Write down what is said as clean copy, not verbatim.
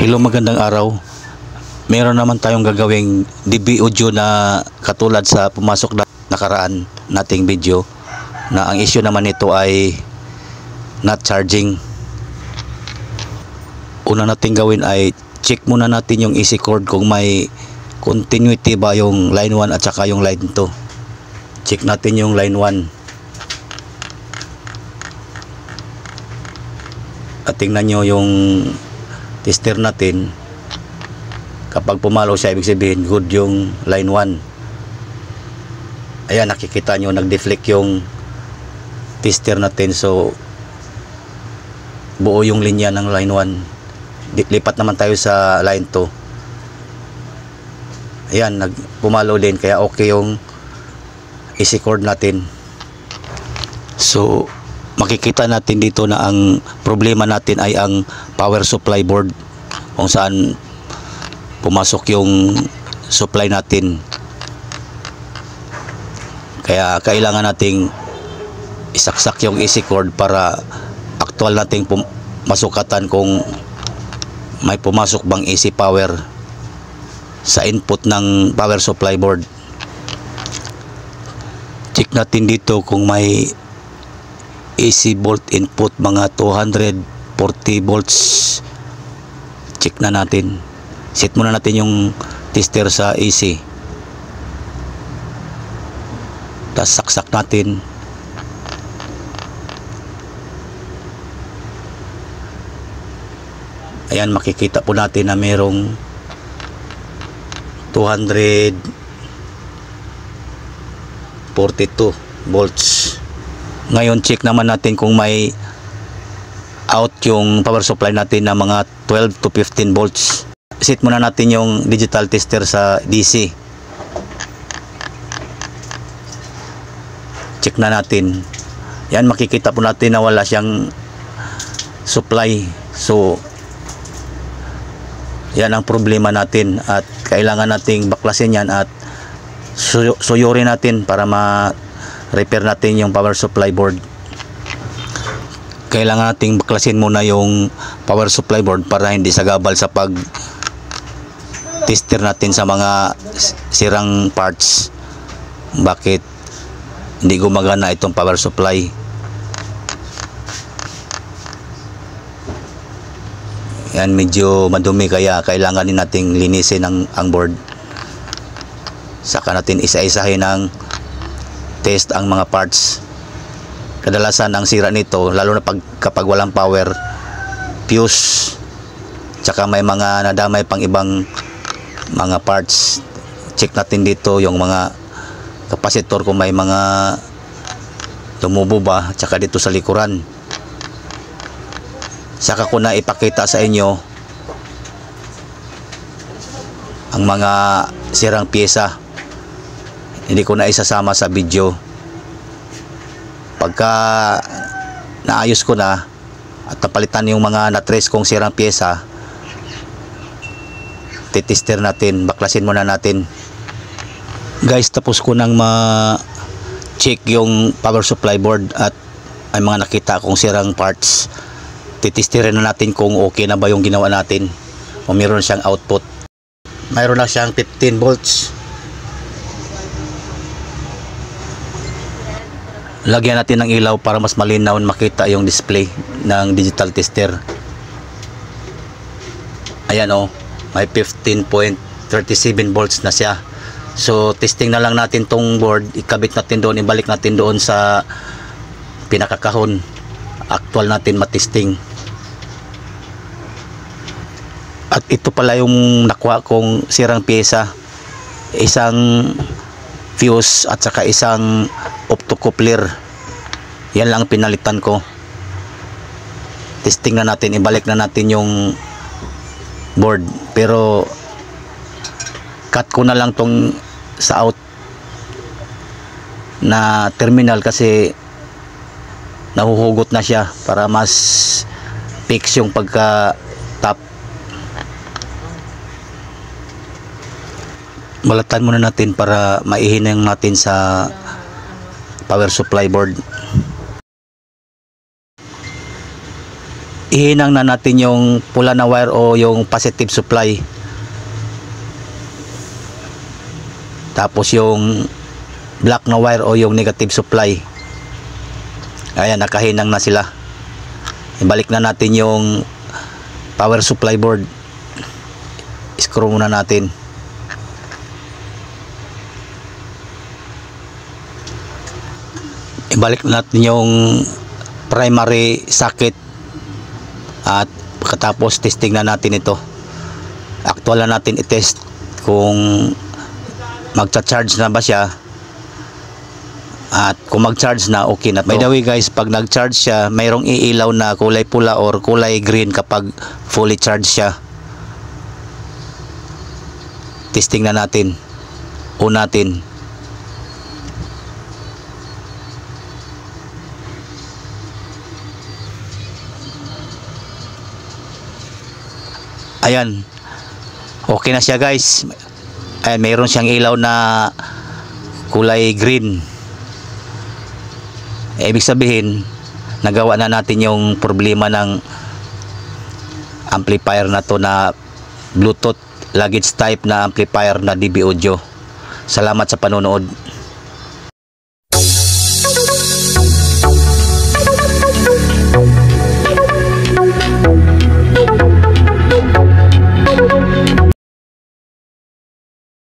Hello, magandang araw. Meron naman tayong gagawing DB audio na katulad sa pumasok na nakaraan nating video, na ang issue naman nito ay not charging. Una nating gawin ay check muna natin yung AC cord kung may continuity ba yung line 1 at saka yung line 2. Check natin yung line 1 at tingnan nyo yung tester natin. Kapag pumalo siya, ibig sabihin good yung line 1. Ayan, nakikita nyo nag-deflect yung tester natin, so buo yung linya ng line 1. Lipat naman tayo sa line 2. Ayan, pumalo din, kaya okay yung AC cord natin. So makikita natin dito na ang problema natin ay ang power supply board, kung saan pumasok yung supply natin. Kaya kailangan nating isaksak yung AC cord para actual nating masukatan kung may pumasok bang AC power sa input ng power supply board. Check natin dito kung may AC volt input, mga 240 volts. Check na natin. Set muna natin yung tester sa AC. Tapos saksak natin. Ayan, makikita po natin na merong 242 volts. Ngayon, check naman natin kung may out yung power supply natin na mga 12 to 15 volts. Set muna natin yung digital tester sa DC. Check na natin. Yan, makikita po natin na wala siyang supply. So yan ang problema natin at kailangan nating baklasin yan at suyurin natin para repair natin yung power supply board. Kailangan nating baklasin muna yung power supply board para hindi sagabal sa pag tester natin sa mga sirang parts. Bakit hindi gumagana itong power supply? Yan, medyo madumi, kaya kailangan din nating linisin ang board. Saka natin isa-isahin ng test ang mga parts. Kadalasan ang sira nito, lalo na kapag walang power, fuse, tsaka may mga nadamay pang ibang mga parts. Check natin dito yung mga kapasitor kung may mga tumubo ba, tsaka dito sa likuran. Saka ko na ipakita sa inyo ang mga sirang pyesa. Hindi ko na isasama sa video. Pagka naayos ko na at napalitan yung mga na-trace kong sirang pyesa, titester natin, baklasin muna natin. Guys, tapos ko nang ma-check yung power supply board at may mga nakita akong sirang parts. Titesterin na natin kung okay na ba yung ginawa natin, kung meron siyang output. Mayroon na siyang 15 volts. Lagyan natin ng ilaw para mas malinaw makita yung display ng digital tester. Ayan o, may 15.37 volts na siya. So testing na lang natin tong board, ikabit natin doon, ibalik natin doon sa pinakakahon. Actual natin matesting. At ito pala yung nakuha kong sirang pyesa. Isang fuse at saka isang optocoupler. Yan lang pinalitan ko. Testing na natin, ibalik na natin yung board. Pero cut ko na lang tong sa out na terminal kasi nahuhugot na siya, para mas fix yung pagka top. Balatan muna natin para maihinang natin sa power supply board. ihinang na natin yung pula na wire o yung positive supply. Tapos yung black na wire o yung negative supply. Ayan, nakahinang na sila. Ibalik na natin yung power supply board. Screw muna natin. Ibalik natin yung primary socket at pagkatapos testing na natin ito. Actual na natin i-test kung magcha-charge na ba siya, at kung mag-charge na, okay na to. By the way guys, pag nag-charge siya, mayroong iilaw na kulay pula or kulay green kapag fully charged siya. Testing na natin. On natin. Ayan. Okay na siya guys. Ayan, mayroon siyang ilaw na kulay green. Ibig sabihin, nagawa na natin yung problema ng amplifier na to na Bluetooth luggage type na amplifier na DB Audio. Salamat sa panonood.